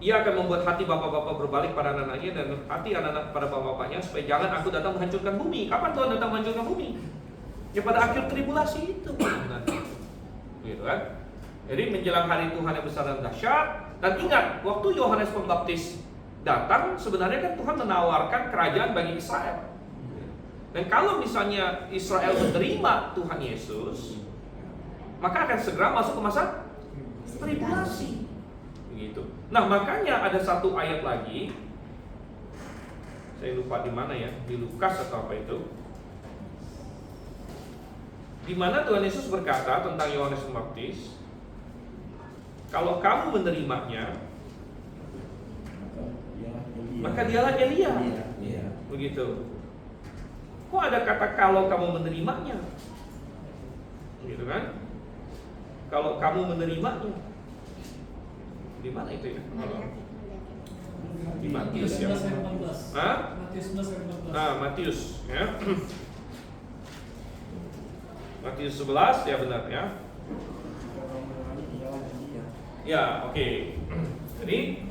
Ia akan membuat hati bapak-bapak berbalik pada anak-anaknya dan hati anak-anak pada bapak-bapaknya supaya jangan aku datang menghancurkan bumi. Kapan Tuhan datang menghancurkan bumi? Ya pada akhir tribulasi itu. Gitu kan? Jadi menjelang hari Tuhan yang besar dan dahsyat. Dan ingat, waktu Yohanes Pembaptis datang, sebenarnya kan Tuhan menawarkan kerajaan bagi Israel. Dan kalau misalnya Israel menerima Tuhan Yesus, maka akan segera masuk ke masa tribulasi. Begitu. Nah, makanya ada satu ayat lagi. Saya lupa di mana ya, di Lukas atau apa itu. Di mana Tuhan Yesus berkata tentang Yohanes Pembaptis, kalau kamu menerimanya, maka dialah Elia. Begitu. Kok ada kata kalau kamu menerimanya? Gitu kan? Kalau kamu menerimanya. Di mana itu ya? Di Matius ya. Hah? Nah, Matius ya. Matius 11 ya benar ya. Ya, oke. Jadi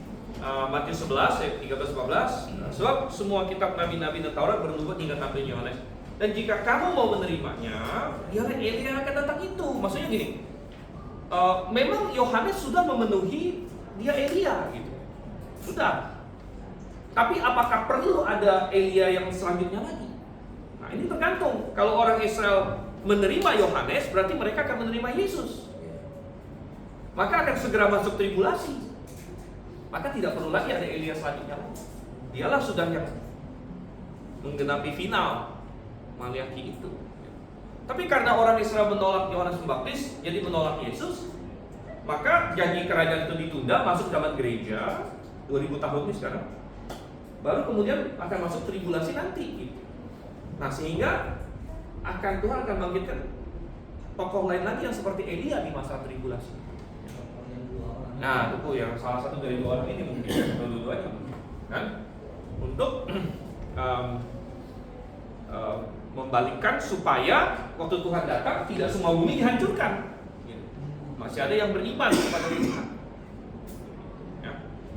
Matius 11 ayat 13-14. Sebab semua kitab nabi-nabi dan Taurat bernubuat hingga sampai Yohanes. Dan jika kamu mau menerimanya, dialah Elia yang akan datang itu. Maksudnya gini, memang Yohanes sudah memenuhi dia Elia gitu. Sudah. Tapi apakah perlu ada Elia yang selanjutnya lagi? Nah, ini tergantung. Kalau orang Israel menerima Yohanes, berarti mereka akan menerima Yesus. Maka akan segera masuk tribulasi. Maka tidak perlu lagi ada Elia selanjutnya. Dialah sudah yang menggenapi final Maleakhi itu. Tapi karena orang Israel menolak Yohanes Pembaptis, jadi menolak Yesus, maka janji kerajaan itu ditunda masuk zaman gereja 2000 tahun ini sekarang. Baru kemudian akan masuk tribulasi nanti gitu. Nah, sehingga Tuhan akan bangkitkan tokoh lain lagi yang seperti Elia di masa tribulasi. Nah, itu yang salah satu dari dua orang ini mungkin, atau dua-duanya kan, untuk membalikkan supaya waktu Tuhan datang tidak semua bumi dihancurkan. Masih ada yang beriman kepada Tuhan. Ya.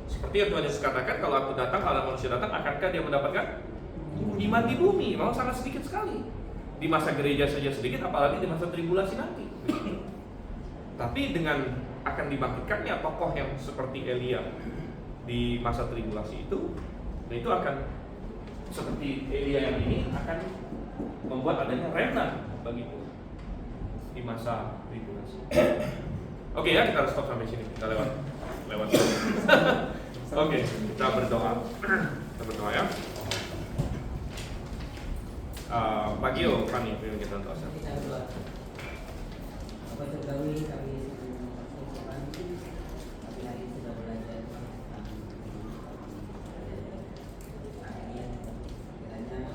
Seperti yang Tuhan Yesus katakan, kalau aku datang, kalau manusia datang, akankah dia mendapatkan iman di bumi? Memang sangat sedikit sekali. Di masa gereja saja sedikit, apalagi di masa tribulasi nanti. Tapi dengan akan dibangkitkannya tokoh yang seperti Elia di masa tribulasi itu, dan itu akan seperti Elia yang ini akan membuat adanya remnant bagi Tuhan di masa tribulasi. Oke ya, kita harus stop sampai sini. Kita lewat. Oke, kita berdoa. Kita berdoa ya. Pak Gio, Fani, kita doa. Kita berdoa. Bapak Surgawi, kami hari sudah belajar tentang akhirnya kiranya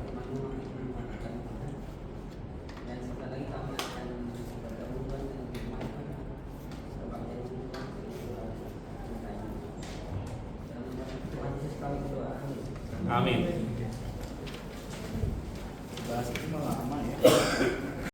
firman-Mu akan Tuhan, dan sebentar lagi kami akan bergabung dengan firman-Mu sebagai Tuhan Yesus kami berdoa. Amin. Bahas itu malah lama ya.